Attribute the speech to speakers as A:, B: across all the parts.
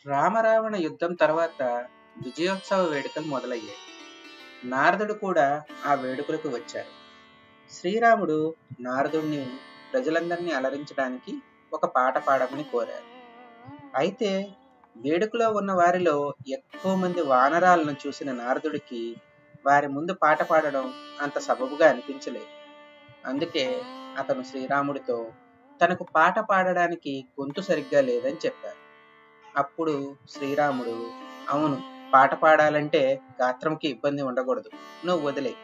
A: రామరావణ యుద్ధం తర్వాత విజయోత్సవ వేడుకలు మొదలయ్యాయి. నారదుడు కూడా ఆ వేడుకలకు వచ్చారు. శ్రీరాముడు నారదుడిని ప్రజలందరినీ అలరించడానికి ఒక పాట పాడమని కోరారు. అయితే వేడుకలో ఉన్న వారిలో ఎక్కువ మంది వానరాలను చూసిన నారదుడికి వారి ముందు పాట పాడడం అంత సబబుగా అనిపించలేదు. అందుకే అతను శ్రీరాముడితో తనకు పాట పాడడానికి గొంతు సరిగ్గా లేదని చెప్పారు. అప్పుడు శ్రీరాముడు, అవును, పాట పాడాలంటే గాత్రంకి ఇబ్బంది ఉండకూడదు, నువ్వు వదిలే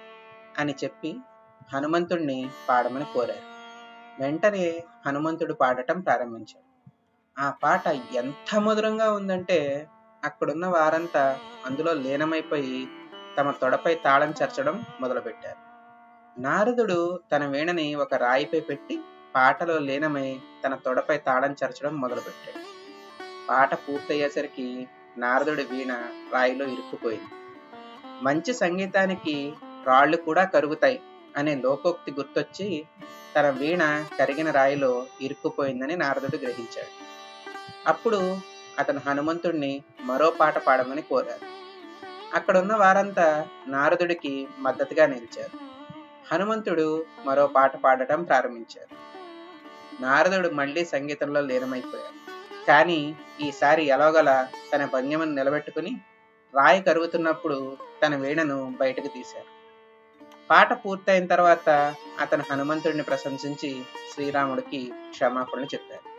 A: అని చెప్పి హనుమంతుణ్ణి పాడమని కోరారు. వెంటనే హనుమంతుడు పాడటం ప్రారంభించాడు. ఆ పాట ఎంత మధురంగా ఉందంటే అక్కడున్న వారంతా అందులో లీనమైపోయి తమ తొడపై తాళం చర్చడం మొదలుపెట్టారు. నారదుడు తన వీణని ఒక రాయిపై పెట్టి పాటలో లీనమై తన తొడపై తాళం చరచడం మొదలుపెట్టాడు. పాట పూర్తయ్యేసరికి నారదుడి వీణ రాయిలో ఇరుక్కుపోయింది. మంచి సంగీతానికి రాళ్ళు కూడా కరుగుతాయి అనే లోకోక్తి గుర్తొచ్చి తన వీణ కరిగిన రాయిలో ఇరుక్కుపోయిందని నారదుడు గ్రహించాడు. అప్పుడు అతను హనుమంతుణ్ణి మరో పాట పాడమని కోరారు. అక్కడున్న వారంతా నారదుడికి మద్దతుగా నిలిచారు. హనుమంతుడు మరో పాట పాడటం ప్రారంభించారు. నారదుడు మళ్ళీ సంగీతంలో లీనమైపోయాడు. కానీ ఈసారి ఎలాగోలా తన భంగిమను నిలబెట్టుకుని రాయి కరుగుతున్నప్పుడు తన వీణను బయటకు తీశారు. పాట పూర్తయిన తర్వాత అతను హనుమంతుడిని ప్రశంసించి శ్రీరాముడికి క్షమాపణలు చెప్పారు.